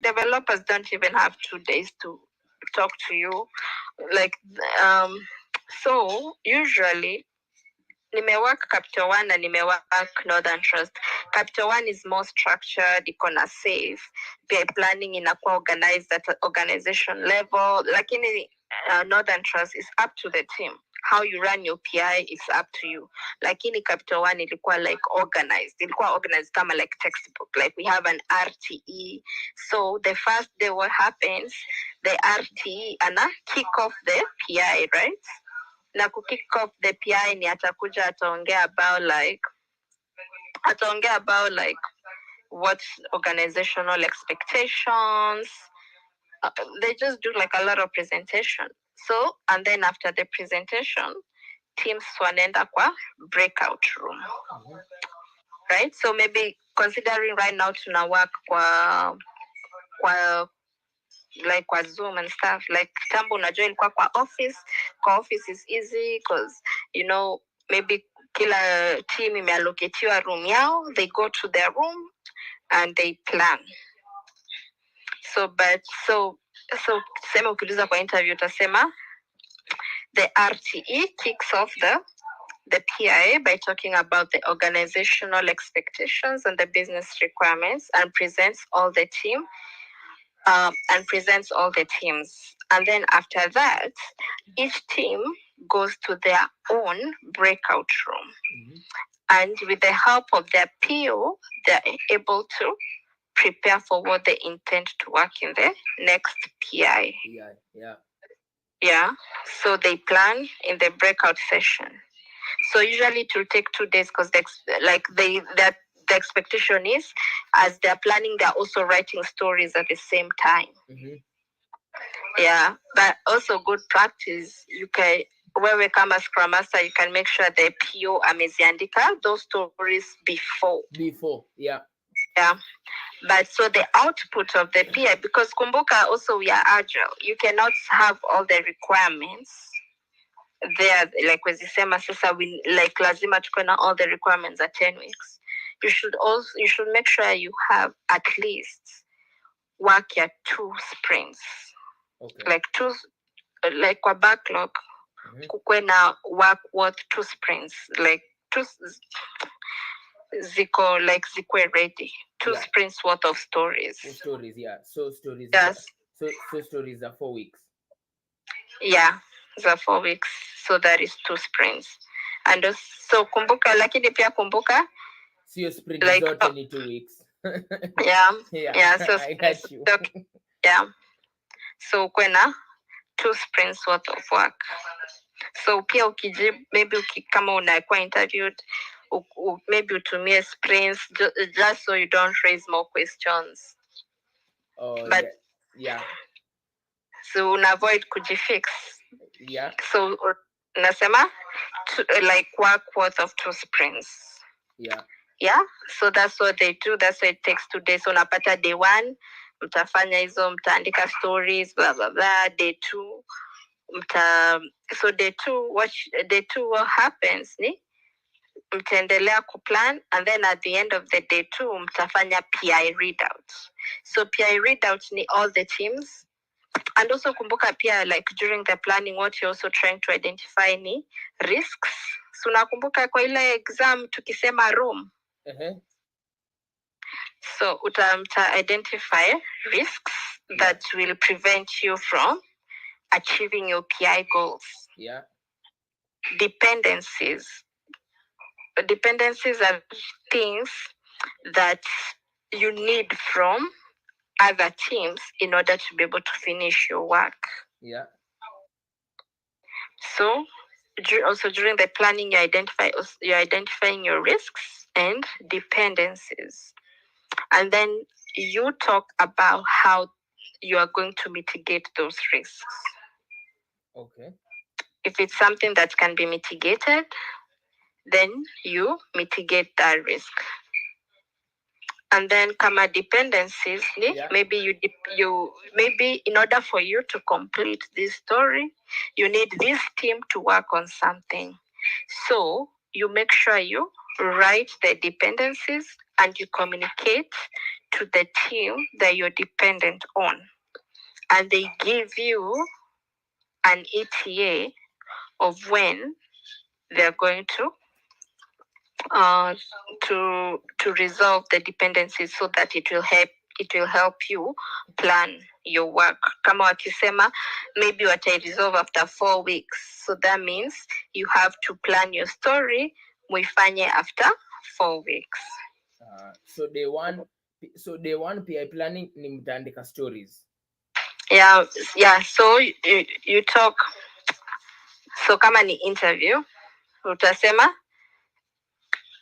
developers don't even have 2 days to talk to you. Like, so usually nimework Capital One na nimework Northern Trust. Capital One is more structured, iko na safe. PI planning inakuwa organized at organization level. Lakini Northern Trust is up to the team. How you run your PI is up to you. Lakini Capital One ilikuwa like organized. Ilikuwa organized kama like textbook. Like we have an RTE. So the first day what happens, the RTE ana kick off the PI, right? Na kick off the PI ni atakuja ataongea about like what organizational expectations. They just do like a lot of presentation. So, and then after the presentation, teams wanaenda kwa breakout room. Right? So maybe considering right now tuna work kwa like kwa Zoom and stuff, like kitambo unajua ilikuwa kwa office is easy because you know maybe kila team imeallocatiwa room yao, they go to their room and they plan. So sema ukiuliza kwa interview utasema the RTE kicks off the PIA by talking about the organizational expectations and the business requirements and presents all the teams. And then after that, each team goes to their own breakout room. And with the help of their PO, they're able to prepare for what they intend to work in the next PI. Yeah. So they plan in the breakout session. So usually it will take 2 days because the expectation is as they're planning, they're also writing stories at the same time. Yeah, but also good practice. You can, when we come as Scrum Master, you can make sure the PO ameziandika those stories before. Yeah. But so the output of the PI, because kumbuka also we are agile. You cannot have all the requirements there. Like wezisema sasa we like lazima tuko na all the requirements at 10 weeks. You should make sure you have at least work at 2 sprints. Okay. Like two, like kwa backlog, kukwe na work worth 2 sprints. Like 2 zikwe ready. 2 sprints worth of stories. Stories, yeah. So stories. Yes. So stories are 4 weeks. Yeah, the 4 weeks. So that is 2 sprints. And so kumbuka, lakini pia kumbuka. So your sprint like, is not only 2 weeks. Yeah. So I got you. Yeah. So kwena 2 sprints worth of work. So pia ukiji maybe kama unakuwa interviewed, maybe utumie sprints just so you don't raise more questions. But yeah. So avoid kujifix. Yeah. So nasema like work worth of 2 sprints. Yeah. So that's what they do. That's why it takes 2 days. So unapata day 1 mtafanya hizo, mtaandika stories blah blah blah. Day 2 so day 2 what happens ni mtaendelea kuplan, and then at the end of the day 2 mtafanya PI readout. So PI readout ni all the teams. And also kumbuka pia like during the planning what you're also trying to identify ni risks. So unakumbuka kwa ile exam tukisema room. So uta identify risks that will prevent you from achieving your PI goals. Yeah. Dependencies are things that you need from other teams in order to be able to finish your work. Yeah. So also during the planning, you're identifying your risks and dependencies. And then you talk about how you are going to mitigate those risks. Okay. If it's something that can be mitigated, then you mitigate that risk. And then kama dependencies, maybe you maybe in order for you to complete this story, you need this team to work on something. So you make sure you write the dependencies and you communicate to the team that you're dependent on, and they give you an ETA of when they're going uh, to resolve the dependencies, so that it will help you plan your work. Kama wakisema maybe resolve after 4 weeks, so that means you have to plan your story muifanye after 4 weeks. So day one PI planning ni mtaandika stories. Yeah. So you talk. So kama ni interview, utasema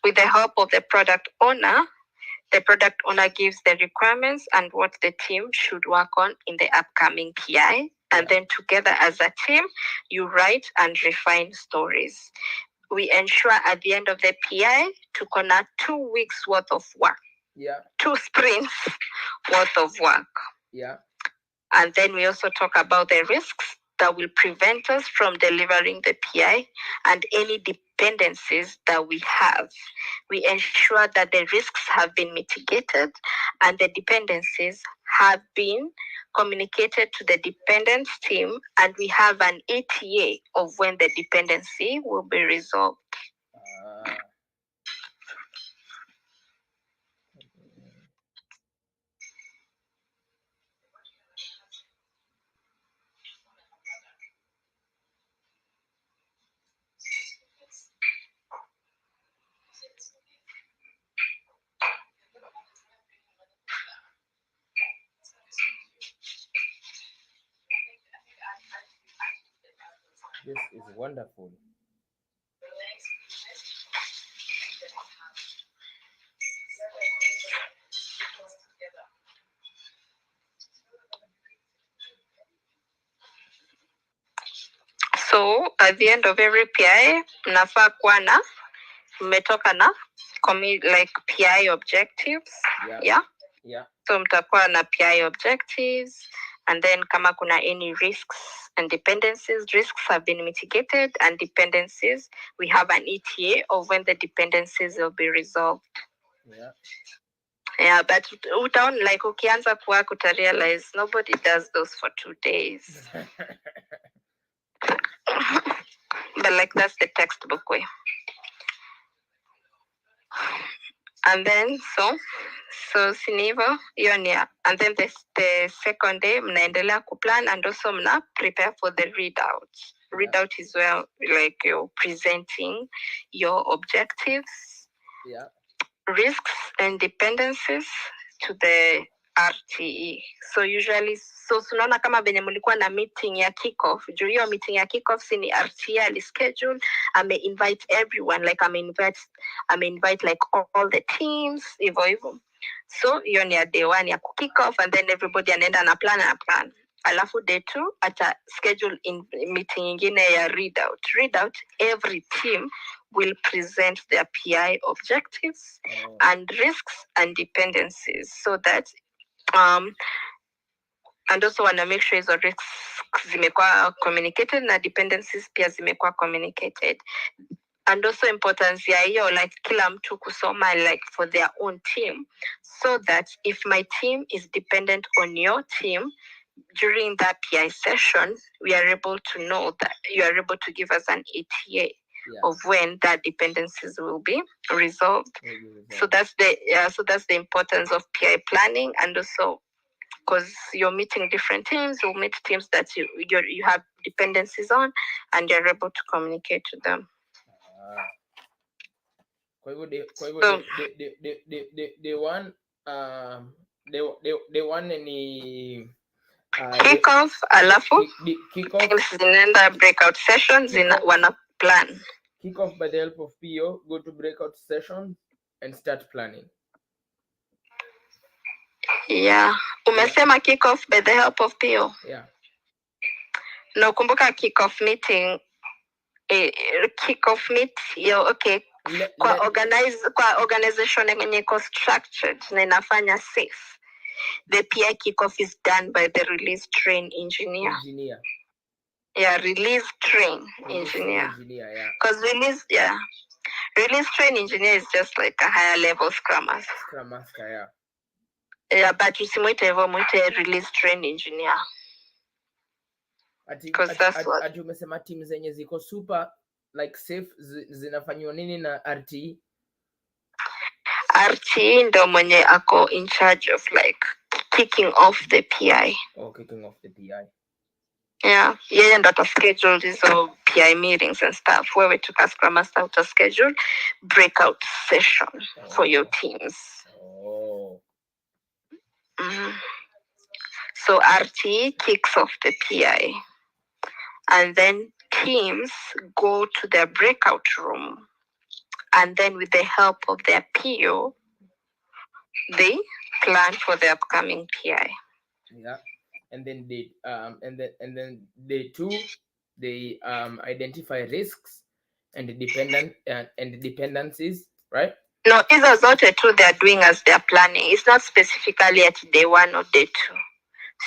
with the help of the product owner gives the requirements and what the team should work on in the upcoming PI. And then together as a team, you write and refine stories. We ensure at the end of the PI to connect 2 weeks worth of work. Yeah. 2 sprints worth of work. Yeah. And then we also talk about the risks that will prevent us from delivering the PI and any dependencies that we have. We ensure that the risks have been mitigated and the dependencies have been communicated to the dependence team, and we have an ETA of when the dependency will be resolved. This is wonderful. So at the end of every PI, mnafaa kuwa na mmetoka na like PI objectives. Yeah. So mtakuwa na PI objectives, and then kama kuna any risks and dependencies, risks have been mitigated, and dependencies, we have an ETA of when the dependencies will be resolved. Yeah, but utaona like ukianza kuwork realize nobody does those for 2 days. But like that's the textbook way. And then so sinivo hiyo ni, and then the second day mnaendelea kuplan and also mna prepare for the readout. Readout is where like you're presenting your objectives, risks and dependencies to the RTE. So usually tunaona kama venye mlikuwa na meeting ya kickoff. Juu hiyo meeting ya kickoff si ni RTE alischedule, invite everyone, like invite like all the teams hivyo. So hiyo ni ya day 1 ya kickoff, and then everybody anaenda na plan. Alafu day 2 ata schedule in meeting ingine ya readout. Every team will present their PI objectives and risks and dependencies, so that and also wanna make sure hizo risks zimekuwa communicated na dependencies pia zimekuwa communicated. And also importance ya hiyo like kila mtu kusoma like for their own team, so that if my team is dependent on your team during that PI session, we are able to know that you are able to give us an ETA of when that dependencies will be resolved. So that's the importance of PI planning. And also because you're meeting different teams, you'll meet teams that you have dependencies on, and you're able to communicate to them. Kwa hivyo day one ni kickoff, alafu teams zinaenda breakout sessions, wana plan. Kickoff by the help of PO, go to breakout sessions and start planning. Yeah. Umesema kickoff by the help of PO? Yeah. Na ukumbuka kickoff meeting, okay. Kwa organization yenye iko structured na inafanya safe, the PI kickoff is done by the release train engineer. Yeah, release train engineer. Because release train engineer is just like a higher level scrum master. Scrum master, yeah. Yeah, but usimuite hivyo, muite release train engineer. Ati umesema team zenye ziko super like safe zinafanywa nini na RTE? RTE ndo mwenye ako in charge of like kicking off the PI. Oh, kicking off the PI. Yeah, yeye ndo schedule hizo PI meetings and stuff. Wewe tuka Scrum Master uta schedule breakout session for your teams. Oh. So RTE kicks off the PI. And then teams go to their breakout room. And then with the help of their PO, they plan for the upcoming PI. Yeah. And then they they identify risks and dependencies, right? No, hizo zote too they are doing as they are planning. It's not specifically at day 1 or day 2.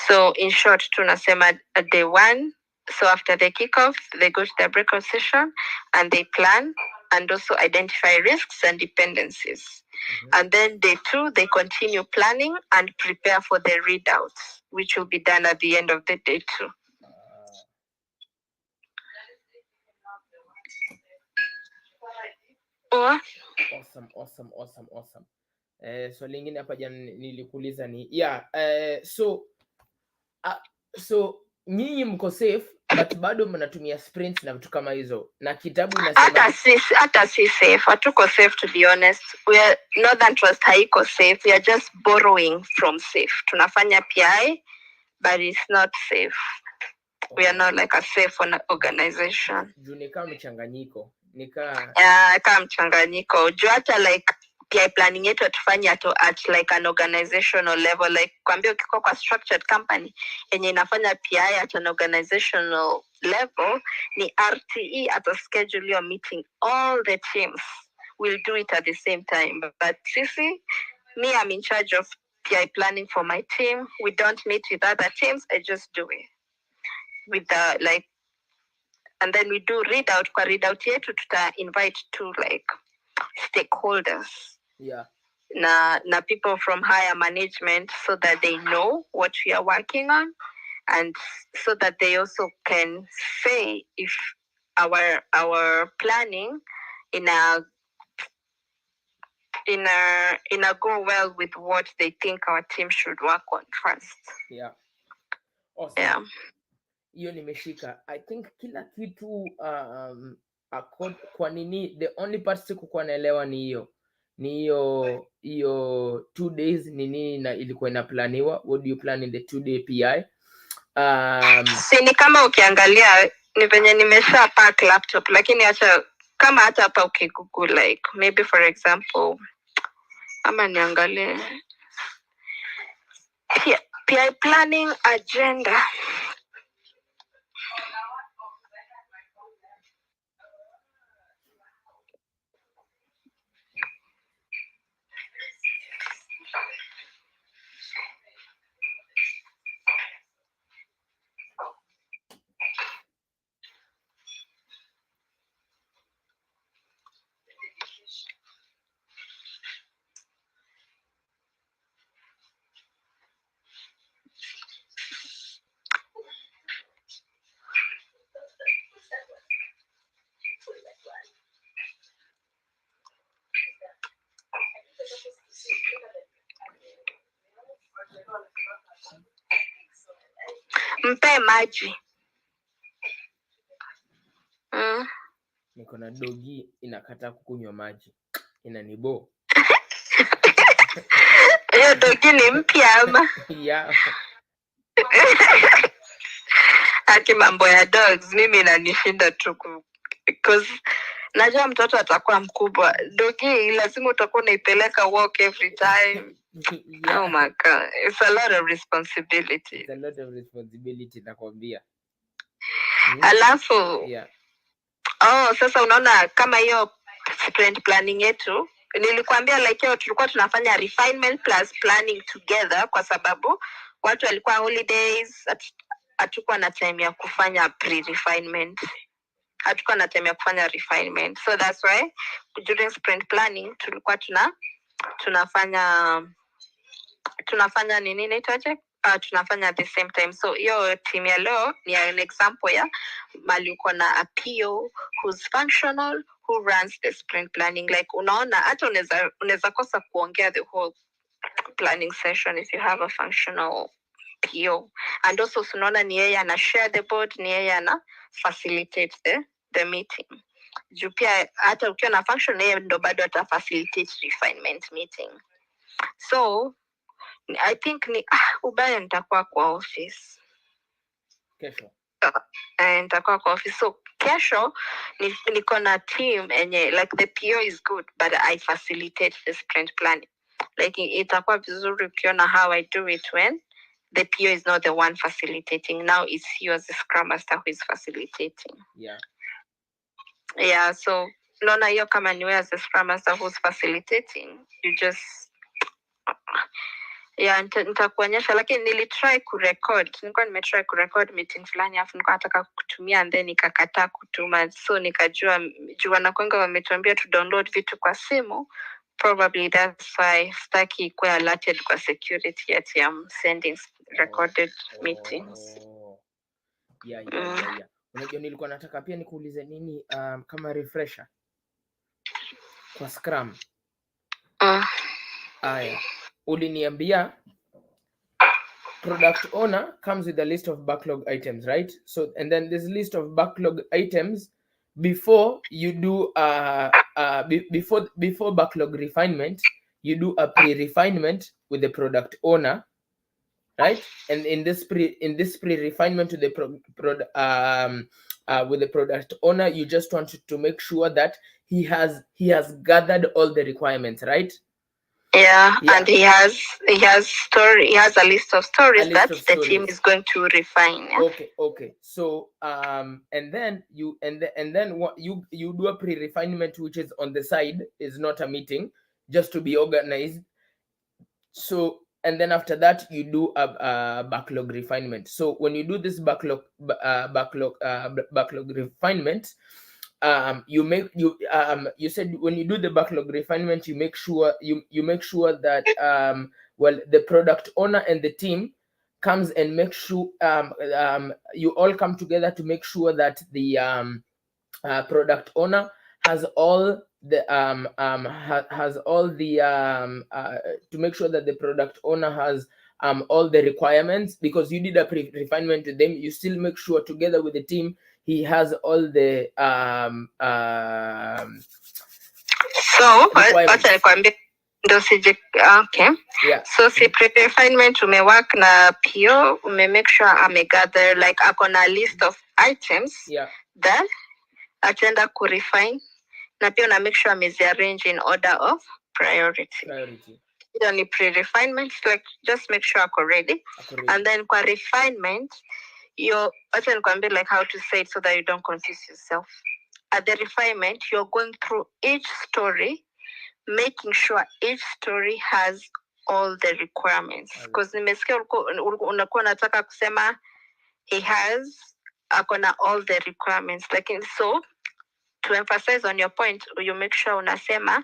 So in short, tunasema at day 1, so after the kickoff, they go to their breakout session and they plan and also identify risks and dependencies. And then day 2, they continue planning and prepare for the readouts, which will be done at the end of the day 2. Awesome. So lingine hapa jana nilikuuliza ni so nyinyi mko safe but bado mnatumia sprints na vitu kama hizo, na kitabu inasema hata si safe, hatuko safe. To be honest, we are Northern Trust haiko safe, we are just borrowing from safe. Tunafanya PI but it's not safe. We are not like a safe organization. Juu nikaa mchanganyiko kama mchanganyiko juu hata like PI planning yetu atufanye at like an organizational level, like kwambia ukiko kwa structured company yenye inafanya PI at an organizational level, ni RTE at a schedule your meeting, all the teams will do it at the same time. But sisi, me, I'm in charge of PI planning for my team. We don't meet with other teams, I just do it with the like, and then we do readout. Kwa readout yetu tuta invite to like stakeholders, na people from higher management, so that they know what we are working on, and so that they also can say if our planning in a go well with what they think our team should work on first. Awesome. Hiyo nimeshika. I think kila kitu kwa nini the only part sikuwa naelewa ni hiyo 2 days nini na ilikuwa inaplaniwa. What do you plan in the 2-day PI? Ni kama ukiangalia ni venye nimesha pack laptop, lakini hata kama hata hapa ukigoogle like maybe for example ama niangalie PI planning agenda. Mpe maji. Niko na dogi inakata kukunywa maji. Inanibo. Hiyo dogi ni mpya ama? Yeah. Aki mambo ya dogs mimi inanishinda tu because najua mtoto atakuwa mkubwa. Dogi lazima utakuwa unaipeleka walk every time. Oh my God, it's a lot of responsibility. It's a lot of responsibility nakwambia. Alafu sasa unaona kama hiyo sprint planning yetu nilikwambia like hiyo tulikuwa tunafanya refinement plus planning together, kwa sababu watu walikuwa holidays, hatukuwa na time ya kufanya pre-refinement, hatukuwa na time ya kufanya refinement. So that's why during sprint planning tulikuwa tunafanya tunafanya nini inaitwaje? Tunafanya at the same time. So hiyo team ya leo ni an example ya mali uko na a PO who's functional, who runs the sprint planning. Like unaona hata unaweza kosa kuongea the whole planning session if you have a functional PO. And also unaona ni yeye ana share the board, ni yeye ana facilitate the meeting. Juu pia hata ukiwa na function yeye ndo bado ata facilitate refinement meeting. So I think ni ubaya nitakuwa kwa office kesho. Nitakuwa kwa office. So kesho niko na team enye like the PO is good but I facilitate the sprint planning. Like itakuwa vizuri ukiona how I do it when the PO is not the one facilitating. Now it's you as the Scrum Master who is facilitating. Yeah, so naona hiyo kama niwe as the Scrum Master who's facilitating, you just nitakuonyesha, lakini nilitry kurecord. Nilikuwa nimetry kurecord meeting fulani afu nilikuwa nataka kutumia and then nikakataa kutuma. So nikajua wanakwanga wametuambia to download vitu kwa simu. Probably that's why staki kuwa alerted kwa security at sending recorded meetings. Yeah. Unajua nilikuwa nataka pia nikuulize nini kama refresher kwa Scrum. Aya, uliniambia product owner comes with a list of backlog items, right? So and then this list of backlog items, before you do before backlog refinement, you do a pre-refinement with the product owner, right? And in this pre-refinement to the with the product owner, you just want to make sure that he has gathered all the requirements, right? Yeah, and he has a list of stories the team is going to refine. Yeah? Okay. So and then you what you do a pre-refinement which is on the side, is not a meeting, just to be organized. So and then after that you do a backlog refinement. So when you do this backlog refinement, you said when you do the backlog refinement, you make sure that the product owner and the team comes and make sure you all come together to make sure that the product owner has all the to make sure that the product owner has all the requirements, because you did a pre-refinement with them. You still make sure together with the team he has all the so okay. Yeah. So pre-refinement umework na PO, make sure gather like akona list of items. Yeah. Then atenda ku-refine na pia na make sure arrange in order of priority. Ni pre-refinement, like just make sure ako ready. And then kwa refinement you're like how to say it so that you don't confuse yourself. At the refinement, you're going through each story, making sure each story has all the requirements. Because nimesikia unakuwa nataka kusema he has akona all the requirements. Like so to emphasize on your point, you make sure unasema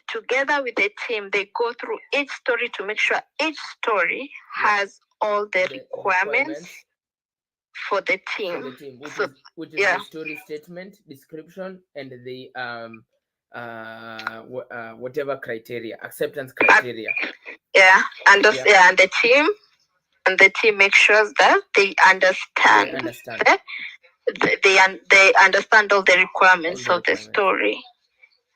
together with the team they go through each story to make sure each story has all the requirements for the team, which is the story statement, description, and the whatever criteria, acceptance criteria. And the team makes sure that they understand. They understand all the requirements of the story,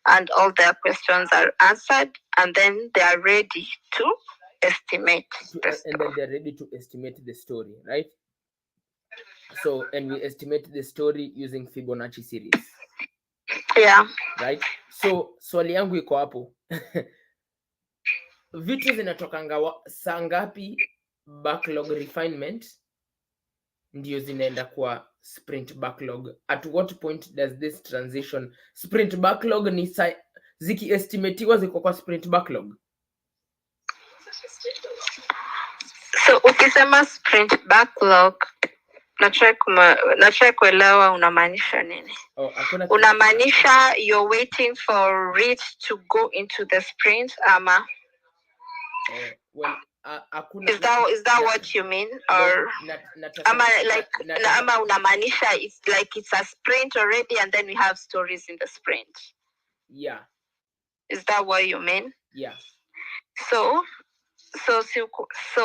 and all their questions are answered, and then they are ready to estimate and then they're ready to estimate the story, right? So, and we estimate the story using Fibonacci series. Yeah. Right? So, swali yangu iko hapo. Vitu zinatokanga saa ngapi backlog refinement ndio zinaenda kwa sprint backlog? At what point does this transition? Sprint backlog ni zikiestimatiwa ziko kwa sprint backlog? So, ukisema sprint backlog, natry kuelewa unamaanisha nini. Unamaanisha you're waiting for it to go into the sprint ama? Well, hakuna is that what you mean, or ama like ama unamaanisha it's like it's a sprint already and then we have stories in the sprint? Yeah, is that what you mean? Yeah. So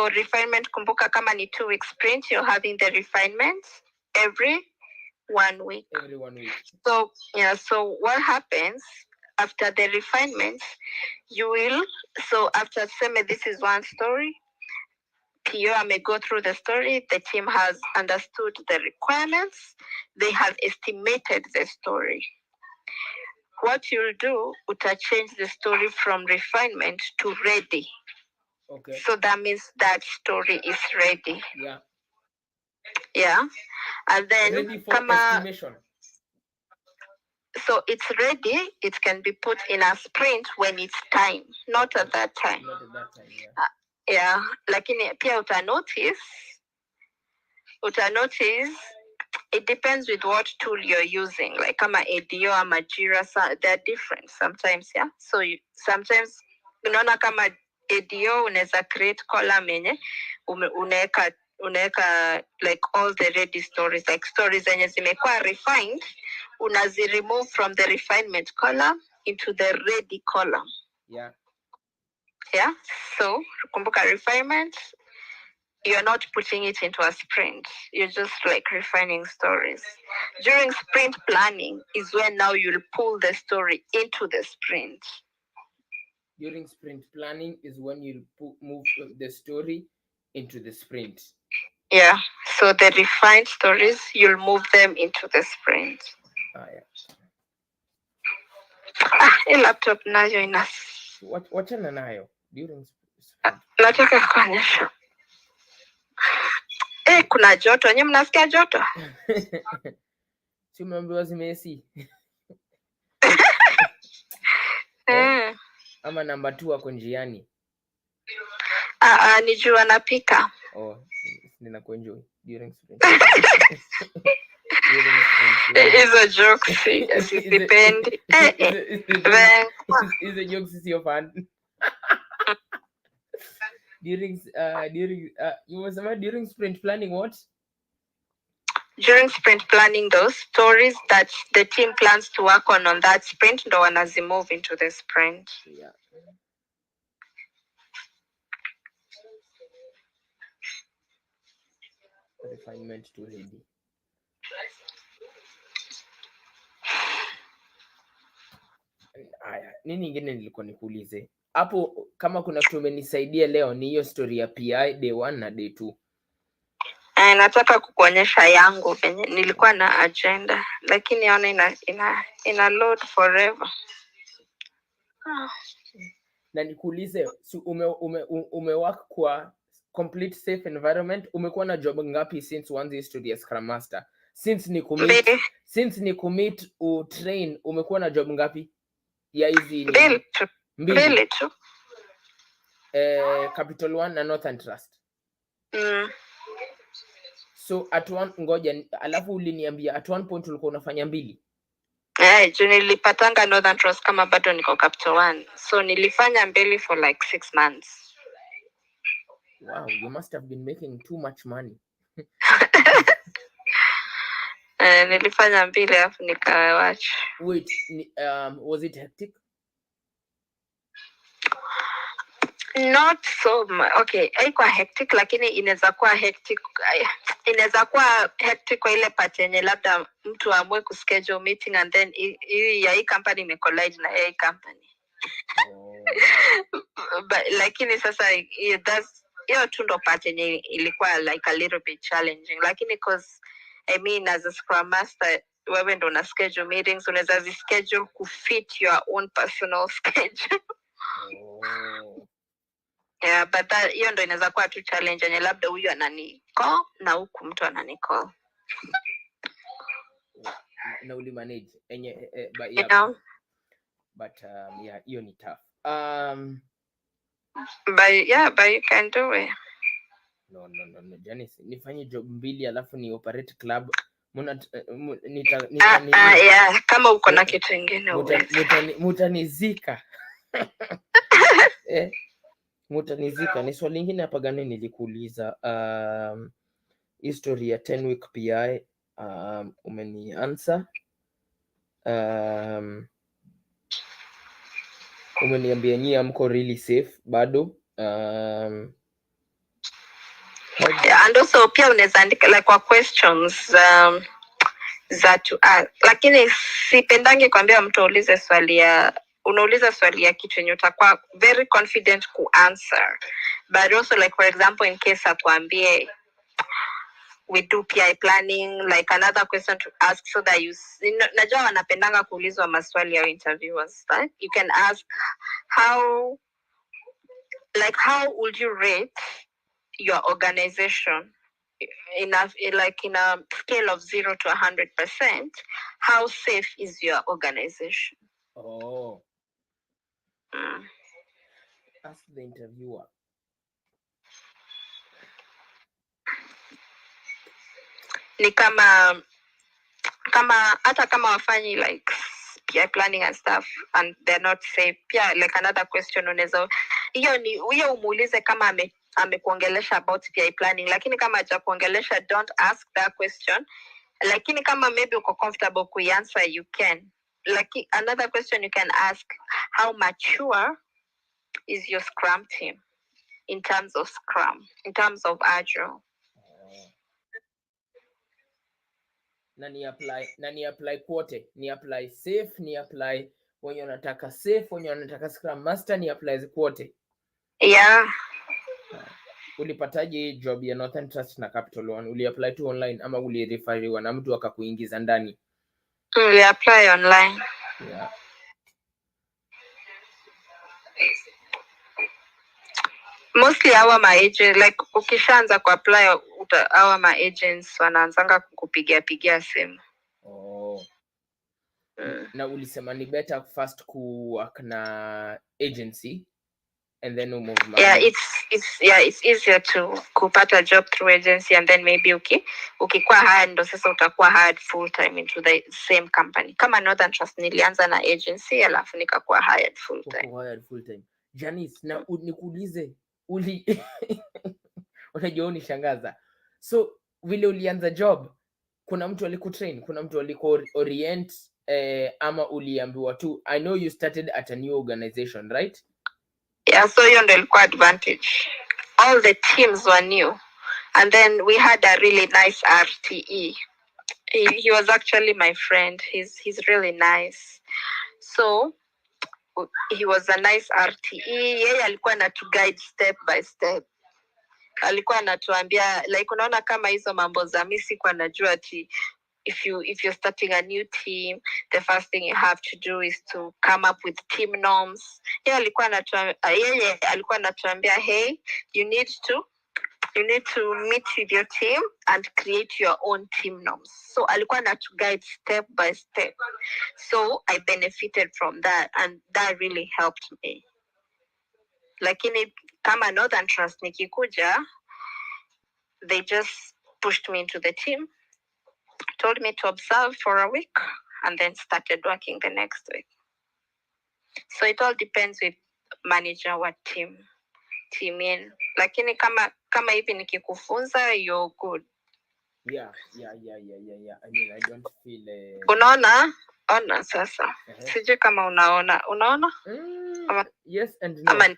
refinement, kumbuka kama ni 2-week sprint, you're having the refinement every 1 week. Every 1 week. So yeah, so what happens after the refinement? You will, so after seme, this is one story. PO may go through the story. The team has understood the requirements. They have estimated the story. What you'll do, uta change the story from refinement to ready. Okay. So that means that story is ready. Yeah. Yeah. And then ready for estimation. So it's ready. It can be put in a sprint when it's time, not at that time. Not at that time, yeah. Yeah. Lakini pia uta notice, it depends with what tool you're using. Like kama ADO ama Jira, they're different sometimes, yeah. So sometimes unaona kama ADO unaweza create column yenye unaweka like all the ready stories, like stories zenye zimekuwa refined, unazi remove from the refinement column into the ready column. Yeah. Yeah. So kumbuka refinement, you're not putting it into a sprint. You're just like refining stories. During sprint planning is when now you'll pull the story into the sprint. During sprint planning is when you'll move the story into the sprint. Yeah. So the refined stories, you'll move them into the sprint. Yeah. Laptop nayo ina. Wachana nayo during sprint. Nataka kuonyesha. Kuna joto. Nyinyi mnasikia joto? Si umeambiwa zimesi. Ama namba 2 wako njiani. Ni juu anapika. Ninakuenjoy during sprint. Hizo jokes sipendi. Hizo jokes sio fun. During you was about during sprint planning what? During sprint planning, those stories that the team plans to work on that sprint ndo wanazi move into the sprint. Yeah. Refinement to ready. Aya, nini ingine nilikuwa nikuulize hapo, kama kuna kitu umenisaidia leo ni hiyo story ya PI day 1 na day 2. Nataka kukuonyesha yangu venye nilikuwa na agenda lakini naona ina load forever. Na nikuulize, ume work kwa complete safe environment, umekuwa na job ngapi since uanze history ya Scrum Master? Since ni commit train, umekuwa na job ngapi? Ya hizi ni mbili tu. Capital One na Northern Trust. So at one, ngoja, alafu uliniambia at one point ulikuwa unafanya mbili. Nilipatanga Northern Trust kama bado niko Capital One. So nilifanya mbili for like 6 months. Wow, you must have been making too much money. Nilifanya mbili alafu nikawacha. Wait, was it hectic? Not so okay, haikuwa hectic lakini inaweza kuwa hectic kwa ile part yenye labda mtu amwe kuschedule meeting and then hii company imecollide na hii company. But lakini sasa hiyo tu ndo part yenye ilikuwa like a little bit challenging, lakini because I mean as a Scrum Master wewe ndo una schedule meetings, unaweza zischedule kufit your own personal schedule. Yeah, but hiyo ndo inaweza kuwa tu challenge yenye labda huyu anani call na huku mtu anani call. Na uli manage but yeah. But yeah, hiyo ni tough. But you can do it. No, Janice, nifanye job mbili alafu ni operate club. Yeah, kama uko na kitu kingine mutanizika. Mutanizika. Ni swali lingine hapa gani nilikuuliza? History ya 10 week PI umeni answer. Umeniambia nyie mko really safe bado. Yeah, and also pia unaweza andika like kwa questions za to ask, lakini sipendangi kwambia mtu aulize swali ya unauliza swali ya kitu yenye utakuwa very confident ku answer, but also like for example in case akwambie we do PI planning, like another question to ask so that najua wanapendanga kuulizwa maswali ya interviewers, right? You can ask how would you rate your organization in a scale of 0 to 100%? How safe is your organization? Ask the interviewer. Ni kama hata kama wafanyi like PI planning and stuff and they're not safe, pia like another question unaweza hiyo umuulize kama amekuongelesha about PI planning, lakini kama hajakuongelesha don't ask that question, lakini kama maybe uko comfortable kuianswer you can. Like another question you can ask, how mature is your Scrum team in terms of Scrum, in terms of Agile? Na ni apply kwote, ni apply safe, ni apply wenye unataka safe, wenye unataka Scrum Master, ni apply kwote. Yeah. Ulipataje job ya Northern Trust na Capital One? Uli apply tu online ama ulireferiwa na mtu akakuingiza ndani? Uli apply online. Yeah. Mostly our my agents, like ukishaanza ku apply our my agents wanaanzanga kukupigia simu. Na ulisema ni better first work na agency and then move. Yeah, it's easier to kupata job through agency and then maybe ukikuwa hired ndo sasa utakuwa hired full time into the same company. Kama Northern Trust nilianza na agency alafu nikakuwa hired full time. Janice, na nikuulize unajua unishangaza. So vile ulianza job, kuna mtu alikutrain, kuna mtu alikuorient ama uliambiwa tu? I know you started at a new organization, right? Yeah, so hiyo ndo ilikuwa advantage. All the teams were new and then we had a really nice RTE. He was actually my friend. He's really nice. So he was a nice RTE. Yeye alikuwa anatu guide step by step. Alikuwa anatuambia like unaona kama hizo mambo za mimi sikuwa najua ati if you're starting a new team, the first thing you have to do is to come up with team norms. Yeye alikuwa anatuambia hey, you need to meet with your team and create your own team norms. So alikuwa anatu guide step by step. So I benefited from that and that really helped me. Lakini kama Northern Trust nikikuja, they just pushed me into the team, told me to observe for a week and then started working the next week. So it all depends with manager what team in. Lakini kama hivi nikikufunza, you're good. Yeah. I mean, I don't feel unaona sasa. Sijui kama unaona yes and no.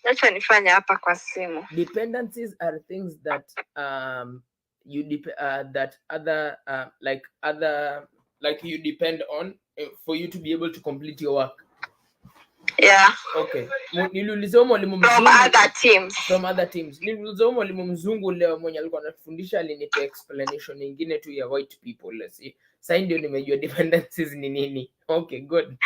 Acha nifanya hapa kwa simu. Dependencies are things that that other like you depend on for you to be able to complete your work. Yeah. Okay. Niliuliza mwalimu mzungu from other teams. Niliuliza mwalimu mzungu leo mwenye alikuwa anatufundisha, alinipa explanation nyingine tu ya white people. Let's see. Sasa ndio nimejua dependencies ni nini. Okay, good.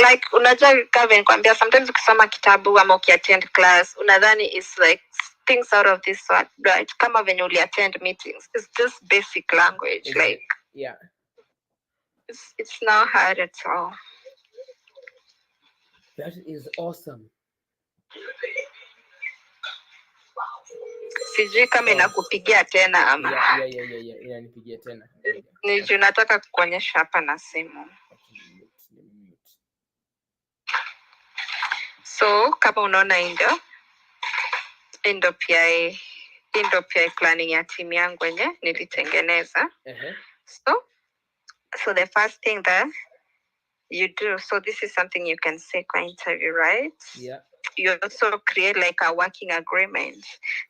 Like unajua Kevin kwambia sometimes ukisoma kitabu ama ukiattend class unadhani is like things out of this sort, right? Kama venye uliattend meetings, it's just basic language. Like yeah, it's not hard at all. That is awesome. Sijui kama inakupigia tena ama. Yeah, inanipigia tena. Ndio nataka kukuonyesha hapa na simu. So kama unaona ndio ndo PI planning ya timu yangu yenye nilitengeneza. So the first thing that you do, so this is something you can say kwa interview, right? Yeah. You also create like a working agreement.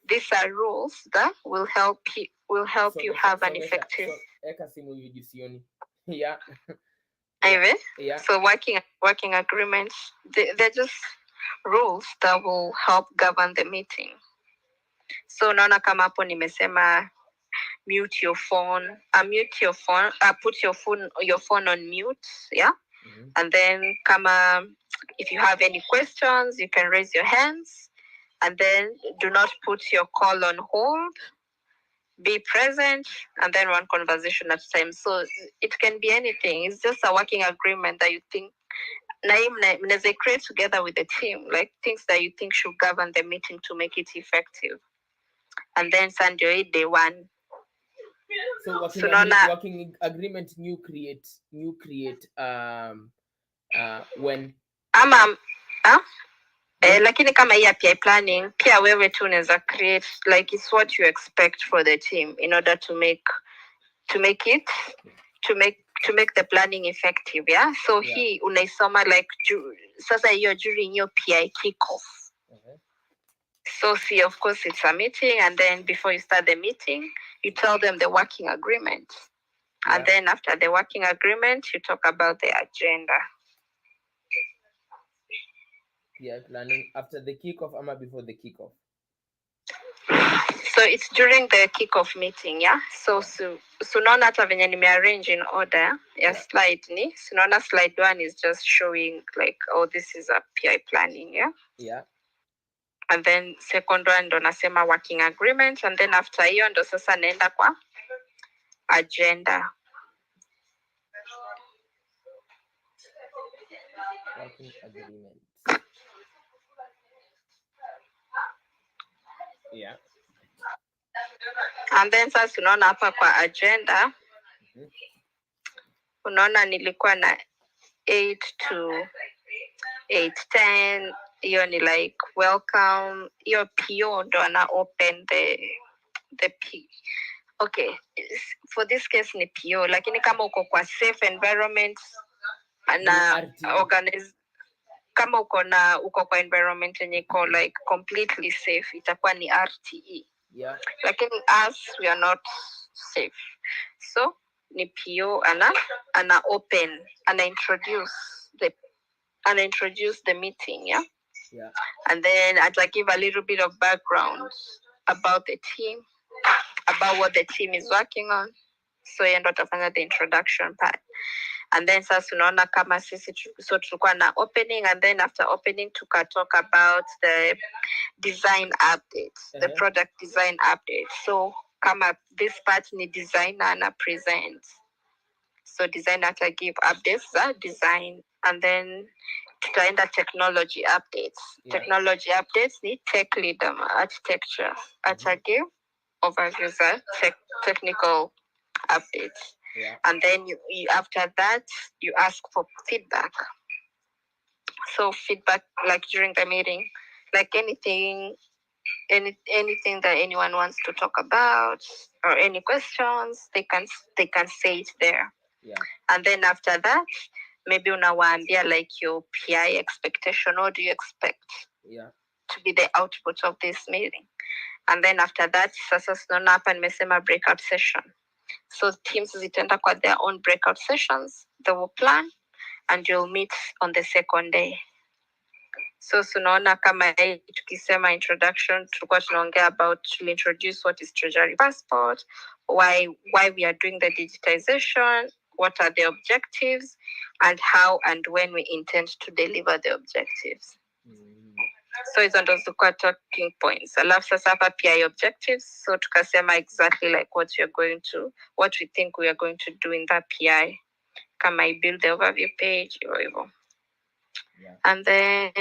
These are rules that will help you have an effective. Yeah. Yeah. So working agreements, they're just rules that will help govern the meeting. So naona kama hapo nimesema mute your phone, put your phone on mute, yeah. Mm-hmm. And then kama if you have any questions, you can raise your hands, and then do not put your call on hold. Be present, and then one conversation at a time. So it can be anything. It's just a working agreement that you think mnaweza create together with the team, like things that you think should govern the meeting to make it effective. And then Sunday day one. So working agreement new create when lakini kama hii PI planning pia wewe tu unaweza create, like it's what you expect for the team in order to make the planning effective, yeah. So yeah. Hii unaisoma like sasa hiyo during your PI kickoff. So see, of course it's a meeting, and then before you start the meeting you tell them the working agreement. Yeah. And then after the working agreement you talk about the agenda. PI planning after the kickoff or before the kickoff? So it's during the kickoff meeting, yeah. So unaona hata venye nimearrange in order ya slide ni unaona slide 1 is just showing like, oh, this is a PI planning, yeah. Yeah. And then second one ndo nasema working agreement, and then after hiyo ndo sasa naenda kwa agenda. Working agreement. Yeah. And then sasa unaona hapa kwa agenda, unaona nilikuwa na 8 to 8:10. Hiyo ni like welcome. Hiyo PO ndo ana open the P. Okay, for this case ni PO, lakini kama uko kwa safe environment na organize, kama uko kwa environment yenye iko like completely safe, itakuwa ni RTE. Yeah. Lakini us, we are not safe, so ni PO ana open, ana introduce the meeting, yeah. Yeah. And then I'd like give a little bit of background about the team, about what the team is working on. So yeye ndo atafanya the introduction part. And then sasa unaona kama sisi so tulikuwa na opening, and then after opening talk about the design update, the product design update. So kama this part ni designer na present. So designer ata give updates za design, and then tutaenda technology updates. Yeah. Technology updates ni tech leader architecture. Ata give overview za technical updates. Yeah. And then you after that you ask for feedback. So feedback like during the meeting, like anything that anyone wants to talk about or any questions, they can say it there. Yeah. And then after that maybe unawaambia like your PI expectation, what do you expect to be the output of this meeting. And then after that sasa tunaona hapa nimesema breakout session. So teams zitaenda kwa their own breakout sessions, they will plan and you'll meet on the second day. So tunaona kama tukisema introduction tulikuwa tunaongea about to introduce what is treasury passport, why we are doing the digitization, what are the objectives, and how and when we intend to deliver the objectives. So hizo ndo zilikuwa talking points. Alafu sasa hapa PI objectives, so tukasema exactly like what we think we are going to do in that PI. Kama I build the overview page or hivyo. Yeah. And then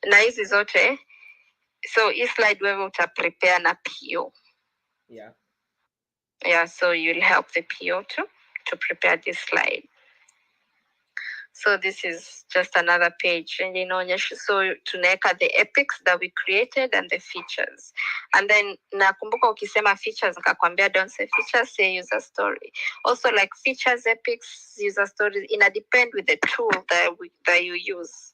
na hizi zote, so hii slide wewe uta prepare na PO. Yeah. Yeah, so you'll help the PO to prepare this slide. So this is just another page and inaonyesha, so tunaweka the epics that we created and the features. And then nakumbuka ukisema features nikakwambia don't say features, say user story. Also like features, epics, user stories ina depend with the tool that you use.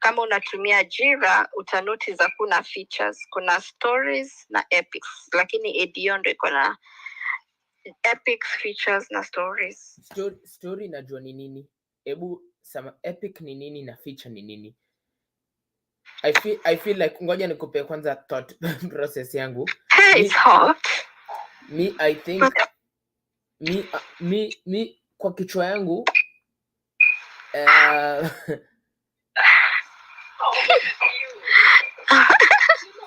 Kama unatumia Jira utanotice kuna features, kuna stories na epics, lakini ADO ndo iko na epics, features na stories. Story najua ni nini. Ebu sama epic ni nini na feature ni nini? I feel like ngoja nikupe kwanza thought process yangu. It's hot. I think kwa kichwa yangu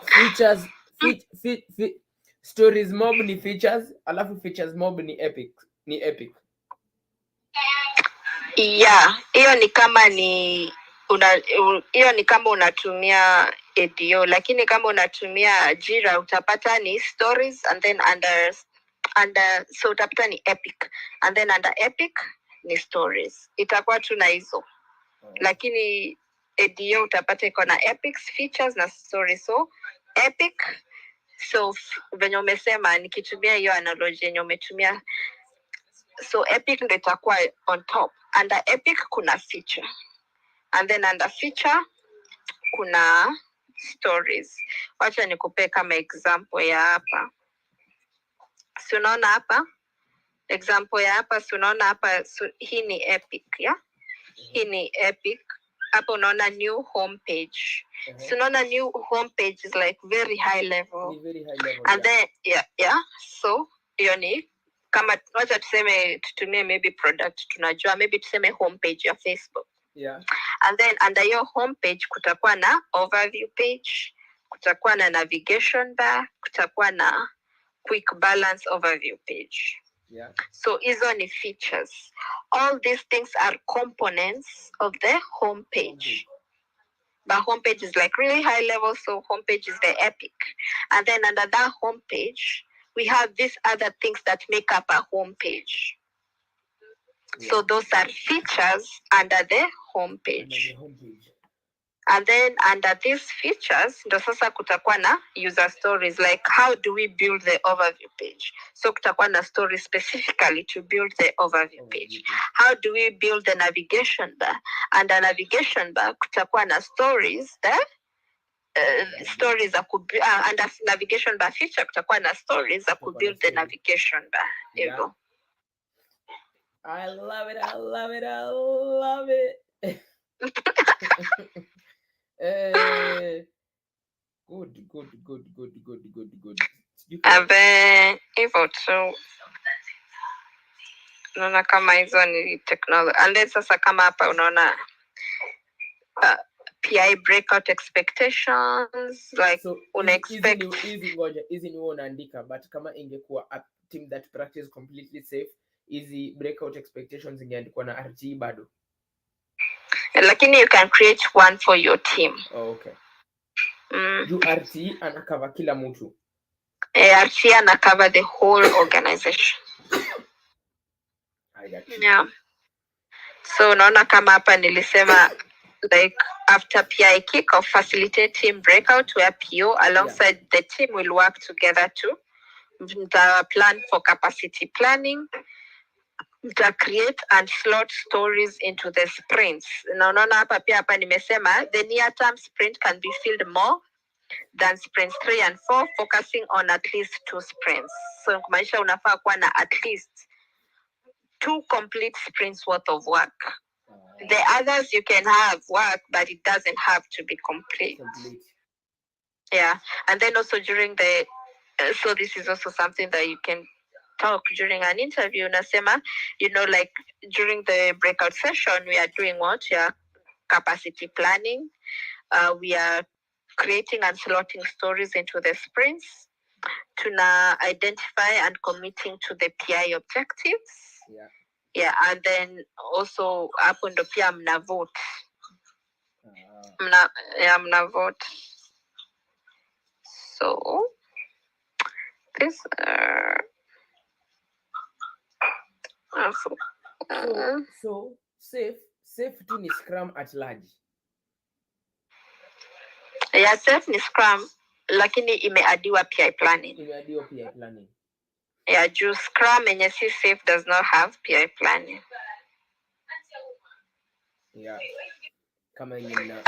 features stories mob ni features, alafu features mob ni epic. Yeah, hiyo ni kama hiyo ni kama unatumia ADO, lakini kama unatumia Jira utapata ni stories and then under so utapata ni epic and then under epic ni stories. Itakuwa tu na hizo. Lakini ADO utapata iko na epics, features na stories. So epic, so venye umesema nikitumia hiyo analogy yenye umetumia, so epic ndo itakuwa on top. Under epic kuna feature and then under feature kuna stories. Wacha nikupe kama example ya hapa. Si unaona hapa example ya hapa, si unaona hapa, so hii ni epic ya hii ni epic. Hapa unaona new homepage. Si unaona new homepage is like very high level, and then yeah so hiyo ni kama wacha tutumie maybe product tunajua, maybe tuseme homepage ya Facebook. And then under your homepage kutakuwa na overview page, kutakuwa na navigation bar, kutakuwa na quick balance overview page. So hizo ni features. All these things are components of the homepage. The homepage is like really high level, so homepage is the epic. And then under that homepage, we have these other things that make up a homepage. So those are features under the homepage. And then under these features, ndo sasa kutakuwa na user stories, like how do we build the overview page? So kutakuwa na stories specifically to build the overview page. How do we build the navigation bar? Under navigation bar kutakuwa na stories that stories za under navigation bar feature kutakuwa na stories za build the navigation bar. Hivyo. I love it. Good. And then hivyo tu unaona kama hizo ni technology. And then sasa kama hapa unaona PI breakout expectations, like so unexpect easy ni unaandika, but kama ingekuwa a team that practice completely safe, easy breakout expectations ingeandikwa na RT bado. Lakini you can create one for your team. Okay. You RT anakava kila mtu. RT anakava the whole organization. I got you. Yeah. So unaona kama hapa nilisema like after PI kickoff, facilitate team breakout where PO alongside the team will work together to plan for capacity planning, create and slot stories into the sprints. Na unaona hapa pia hapa nimesema the near term sprint can be filled more than sprints 3 and 4, focusing on at least 2 sprints. So kumaanisha unafaa kuwa na at least 2 complete sprints worth of work. The others you can have work, but it doesn't have to be complete. Yeah. And then also during the so this is also something that you can talk during an interview. Nasema, like during the breakout session, we are doing what? Yeah, capacity planning. We are creating and slotting stories into the sprints. Tuna identify and committing to the PI objectives. Yeah, and then also hapo ndo pia mna vote. Mna vote. So this so safe safe tu ni Scrum at large. Yeah, safe ni Scrum lakini imeadiwa PI planning. Yeah, juu Scrum yenye si safe does not have PI planning. Yeah. Kama yenye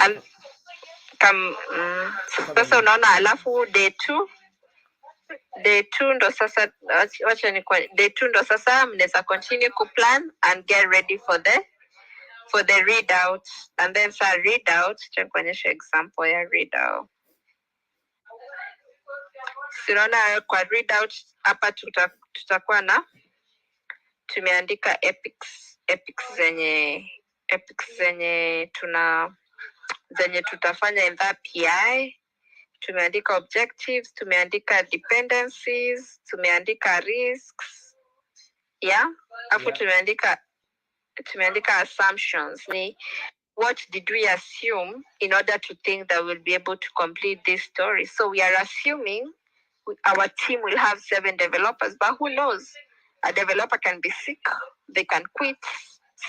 sasa unaona, alafu day 2 ndo sasa wacha ni kwa day 2 ndo sasa mnaweza continue ku plan and get ready for the readout, and then readout kuonyesha example ya readout. Sinaona kwa readout hapa tutakuwa na tumeandika epics zenye tutafanya in that PI. Tumeandika objectives, tumeandika dependencies, tumeandika risks. Yeah? Afu tumeandika assumptions. Ni what did we assume in order to think that we'll be able to complete this story? So we are assuming our team will have 7 developers, but who knows? A developer can be sick, they can quit,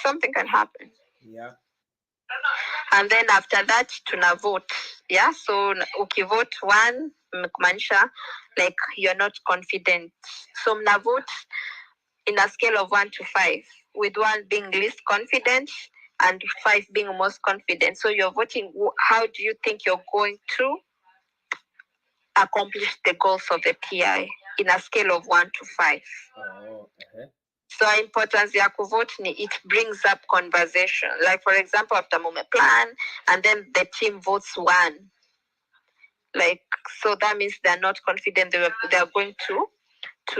something can happen. Yeah. And then after that tuna vote. Yeah, so ukivote 1 kumaanisha like you're not confident. So mna vote in a scale of 1 to 5, with 1 being least confident and 5 being most confident. So you're voting how do you think you're going to accomplish the goals of the PI in a scale of 1 to 5. Oh, uh-huh. So importance ya kuvote ni it brings up conversation. Like for example, after mume plan and then the team votes 1. Like, so that means they're not confident they're going to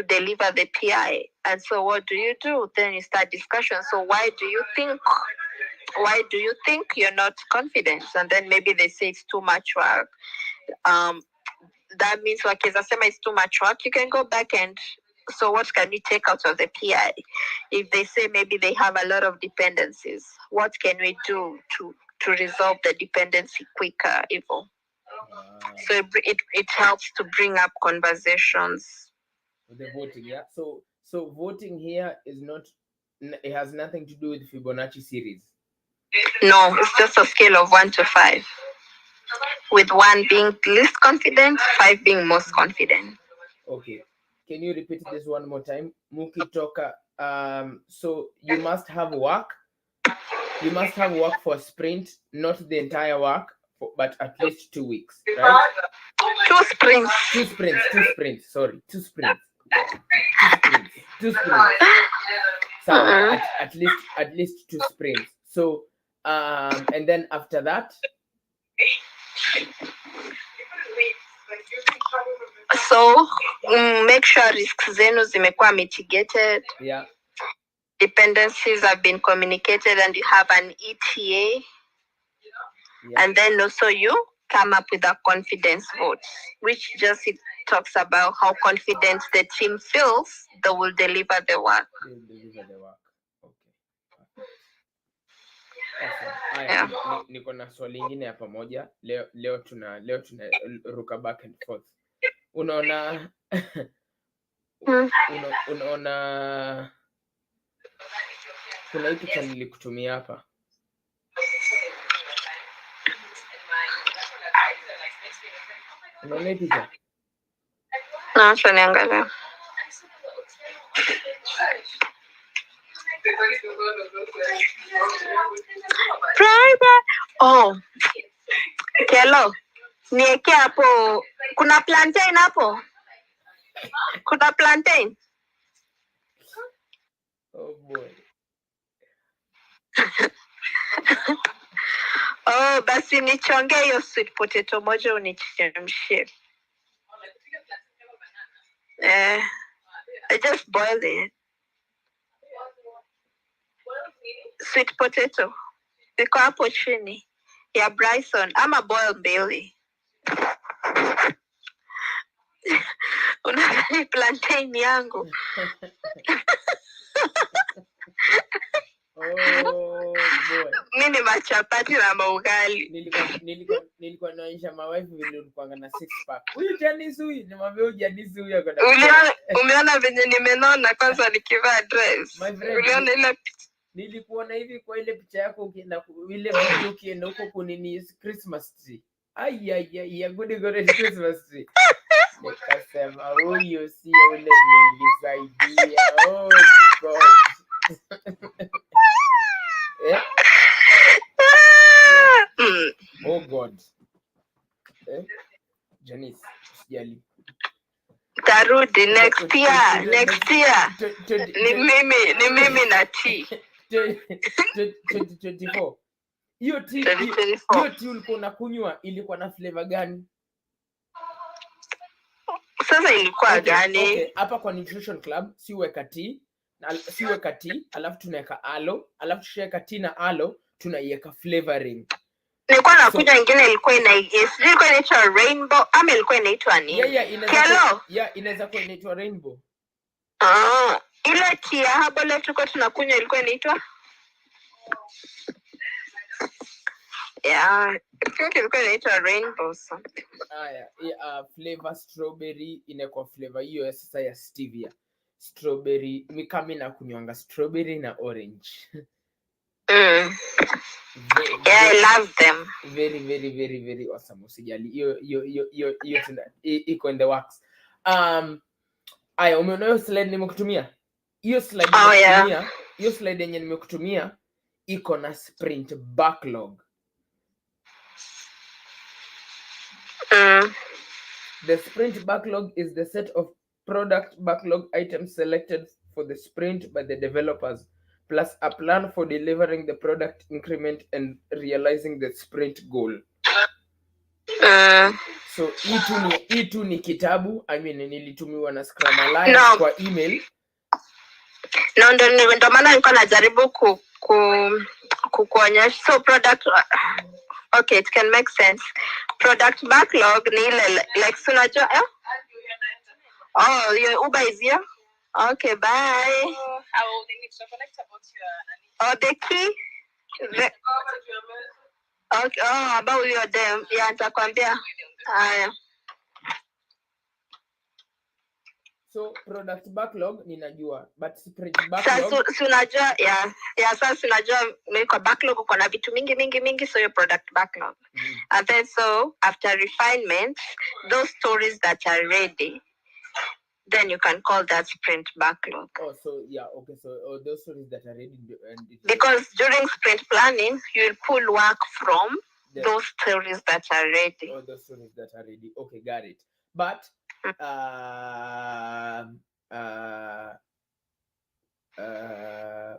deliver the PI. And so what do? Then you start discussion. So why do you think you're not confident? And then maybe they say it's too much work. That means wakiweza sema it's too much work, you can go back and so what can we take out of the PI? If they say maybe they have a lot of dependencies, what can we do to resolve the dependency quicker, Evo? So it helps to bring up conversations. With the voting, yeah. So voting here is not, it has nothing to do with Fibonacci series. No, it's just a scale of 1 to 5. With 1 being least confident, 5 being most confident. Okay. Can you repeat this one more time? Muki Toka. So you must have work. You must have work for sprint, not the entire work, but at least 2 weeks, right? 2 sprints. 2 sprints. Sorry, 2 sprints. 2 sprints. So at least 2 sprints. So and then after that. So make sure risks zenu zimekuwa mitigated. Yeah. Dependencies have been communicated and you have an ETA. Yeah. And then also you come up with a confidence vote, which just it talks about how confident the team feels they will deliver the work. Okay. Yeah. Niko na swali lingine hapa moja. Leo tuna ruka back and forth. Unaona unaona kuna hii picha nilikutumia hapa. Unaona hii picha? Acha niangalie. Oh. Hello. Niweke hapo. Kuna plantain hapo? Kuna plantain? Oh boy. Oh, basi nichonge hiyo sweet potato moja unichemshie. I just boiled it. Sweet potato. Iko hapo chini ya Bryson ama boil mbili. Unadhani plantain yangu? Oh boy. Mimi machapati na maugali. Nilikuwa naonyesha mawife vile ulikuwa na 6 pack. Huyu Janice huyu, nimwambia huyu Janice huyu akona. Umeona venye nimenona kwanza nikivaa dress. Uliona ile nilikuona hivi kwa ile picha yako ukienda ile video ukienda huko kunini Christmas tree. Ya good Christmas tree. Nikasema huyu sio ule nilisaidia. Oh God. Oh God. Janice, usijali. Tarudi next year. Ni mimi na tea. 2024. Hiyo tea ulikuwa unakunywa ilikuwa na flavor gani? Sasa ilikuwa gani? Okay, hapa kwa Nutrition Club siweka tea, alafu tunaweka aloe, alafu tushaweka tea na aloe tunaiweka flavoring. Nilikuwa nakuja nyingine ilikuwa inaitwa rainbow ama ilikuwa inaitwa nini? Inaweza kuwa inaitwa rainbow. Ile tea hapo leo tulikuwa tunakunywa ilikuwa inaitwa I think ilikuwa inaitwa rainbow something. Flavor strawberry inakuwa flavor hiyo sasa ya stevia. Strawberry kama nakunywanga strawberry na orange. I love them. Very very very very awesome. Usijali. Hiyo iko in the works. Umeona hiyo slide nimekutumia? Hiyo slide yenye nimekutumia iko na sprint backlog. The sprint backlog is the set of product backlog items selected for the sprint by the developers, plus a plan for delivering the product increment and realizing the sprint goal. So hii tu ni kitabu, nilitumiwa na Scrum Alliance kwa email. Ndio maana nilikuwa najaribu kukuonyesha. So product, okay, it can make sense. Product backlog ni ile like unajua your Uber is here. Okay, bye. How they need to connect about your the key. Okay, about your them. Yeah, nitakwambia. Haya. So product backlog ninajua, but sprint backlog sasa unajua sasa unajua kwa backlog uko na vitu mingi, so your product backlog. And then so after refinement, those stories that are ready, then you can call that sprint backlog. So those stories that are ready, because during sprint planning you will pull work from those stories that are ready. Those stories that are ready. Okay, got it. But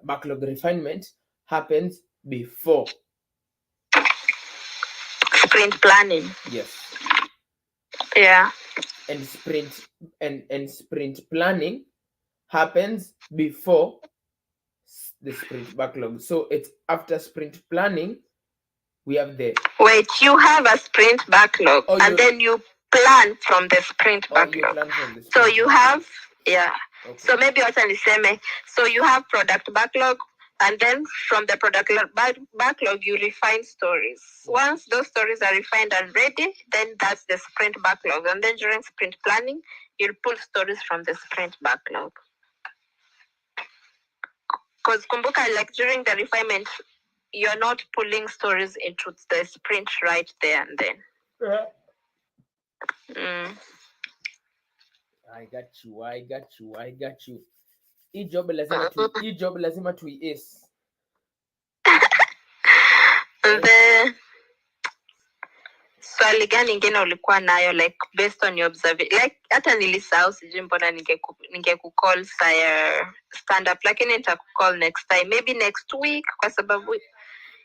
backlog refinement happens before sprint planning. Yes. Yeah. And sprint planning happens before the sprint backlog. So it's after sprint planning we have the you have a sprint backlog and then you plan from the sprint backlog. So you have Okay. So maybe what I'm saying, so you have product backlog, and then from the product backlog you refine stories. Once those stories are refined and ready, then that's the sprint backlog. And then during sprint planning, you'll pull stories from the sprint backlog. Because kumbuka, like during the refinement, you're not pulling stories into the sprint right there and then. I got you. Hii job lazima tuiace. Swali gani ingine ulikuwa nayo, like based on your observation? Like hata nilisahau, sijui mbona ningekucall stand up, lakini nitakucall next time, maybe next week, kwa sababu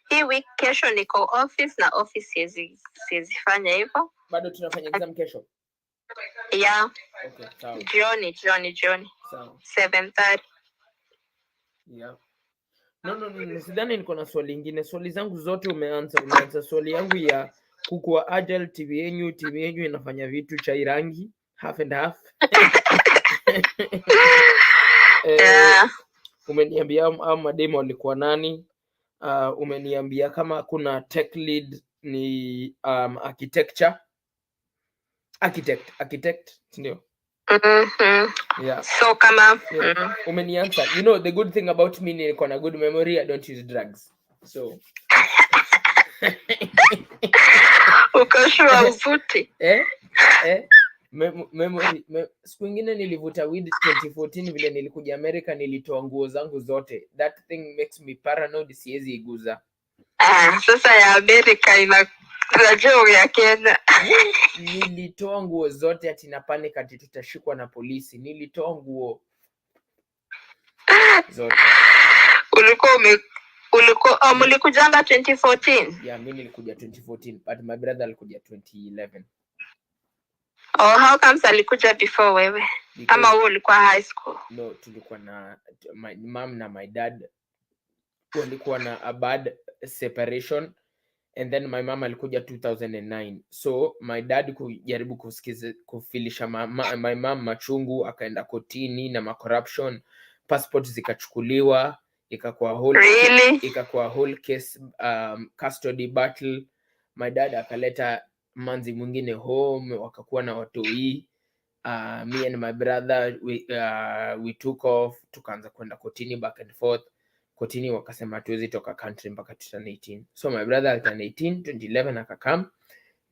hii week kesho niko office na office siwezi fanya hivyo. Bado tunafanya exam kesho? Yeah. Okay, sawa. Jioni. Sawa. 7:30. Yeah. No, sidhani niko na swali lingine. Swali zangu zote umeanza swali yangu ya kukua agile, timu yenyu inafanya vitu chai rangi half and half. Umeniambia mademo walikuwa nani? Umeniambia kama kuna tech lead ni architect, ndio. Yeah. So kama Yeah. Umeniansa. You know the good thing about me niko na good memory, I don't use drugs. So ukashua uvuti. Memory siku ingine nilivuta weed 2014 vile nilikuja America, nilitoa nguo zangu zote. That thing makes me paranoid, siwezi iguza. Sasa ya America ina rajao ya Kenya. Nilitoa nguo zote ati na panic ati tutashikwa na polisi. Nilitoa nguo zote. Mlikujanga 2014? Yeah, mimi nilikuja 2014 but my brother alikuja 2011. Oh, how comes alikuja before wewe? Ama wewe ulikuwa high school? No, tulikuwa na my mom na my dad walikuwa na a bad separation, and then my mom alikuja 2009. So my dad kujaribu kufilisha my mom machungu, akaenda kotini na corruption, passport zikachukuliwa, ikakuwa whole case, custody battle. My dad akaleta manzi mwingine home, wakakuwa na watoi. Me and my brother we took off, tukaanza kwenda kotini back and forth. Kotini wakasema tuwezi toka country mpaka 2018. So my brother aliturn 18 2011 akakam,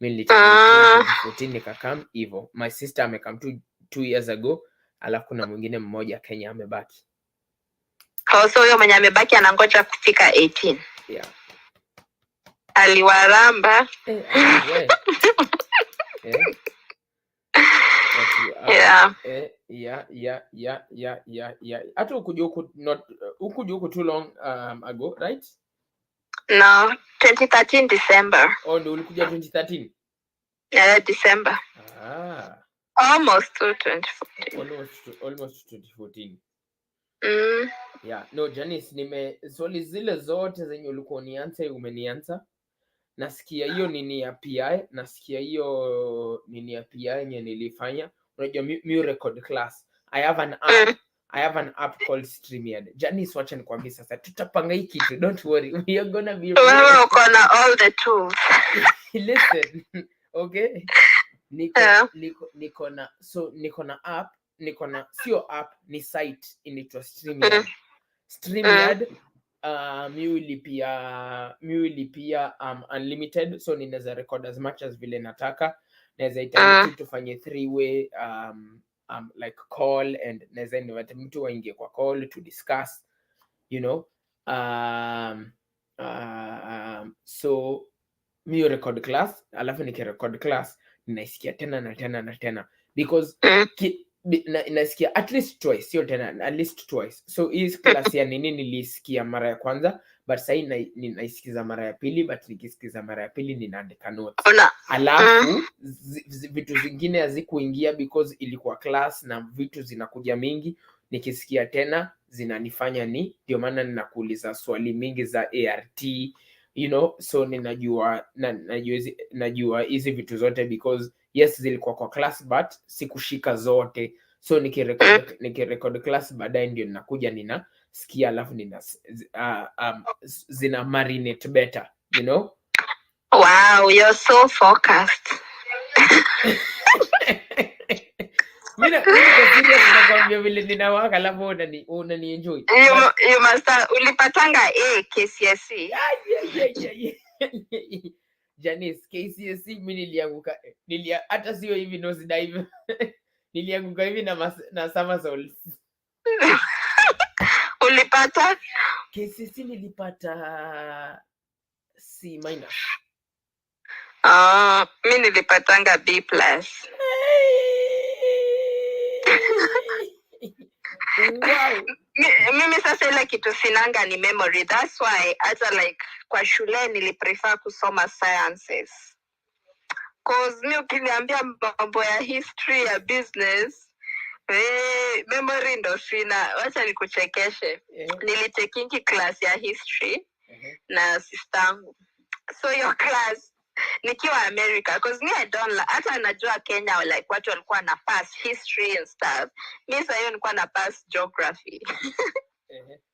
mimi niliturn 2014 nikakam hivyo. My sister amekam 2 years ago, alafu kuna mwingine mmoja Kenya amebaki. So huyo mwenye amebaki anangoja kufika 18. Yeah. Aliwaramba. Hata ukuja huku too long ago, right? No, 2013 December. Oh, ndio ulikuja 2013? Yeah, December. Almost to 2014. Almost 2014. Yeah, no Janice, swali zile zote zenye ulikuwa umeniansa. Nasikia hiyo nini ya PI, nasikia hiyo nini ya PI yenye nilifanya. Unajua mu record class. I have an app called StreamYard. Janice, wacha nikwambie sasa, tutapanga hii kitu. Don't worry. We are gonna be wewe uko na all the tools. Listen. Okay. Niko na app, sio app, ni site inaitwa StreamYard. StreamYard miulipia unlimited, so ninaweza record as much as vile nataka. Naweza itaiti tufanye 3-way like call, and naweza invite mtu waingie kwa call to discuss, you know. So mi record class, alafu nikirecord class ninaisikia tena na tena na tena, because nasikia at least twice, sio tena, at least twice. So hii class ya nini nilisikia mara ya kwanza, but sasa ninaisikiza mara ya pili, but nikisikiza mara ya pili ninaandika notes. Alafu vitu zingine hazikuingia because ilikuwa class na vitu zinakuja mingi, nikisikia tena zinanifanya ndio maana ninakuuliza swali mingi za ART, you know. So najua hizi vitu zote because yes zilikuwa kwa class but sikushika zote. So nikirecord class baadaye ndio ninakuja ninasikia, alafu zina marinate better, you know. Wow, you're so focused. Mimi serious nakwambia vile ninawaka, alafu unani enjoy. You must ulipatanga KCSE. Yeah. Janice, KCSE mimi nilianguka. Hata sio hivi nose dive. Nilianguka hivi na somersault. Ulipata? KCSE nilipata C-. Mimi nilipatanga B+. Wow. Mimi sasa ile kitu sinanga ni memory. That's why hata like kwa shule niliprefer kusoma sciences. Cause mimi ukiniambia mambo ya history ya business, memory ndo sina. Wacha nikuchekeshe. Nilitekingi class ya history na sistangu. So your class nikiwa America, cause me I don't hata najua Kenya like watu walikuwa na pass history and stuff. Mimi sasa hiyo nilikuwa na pass geography.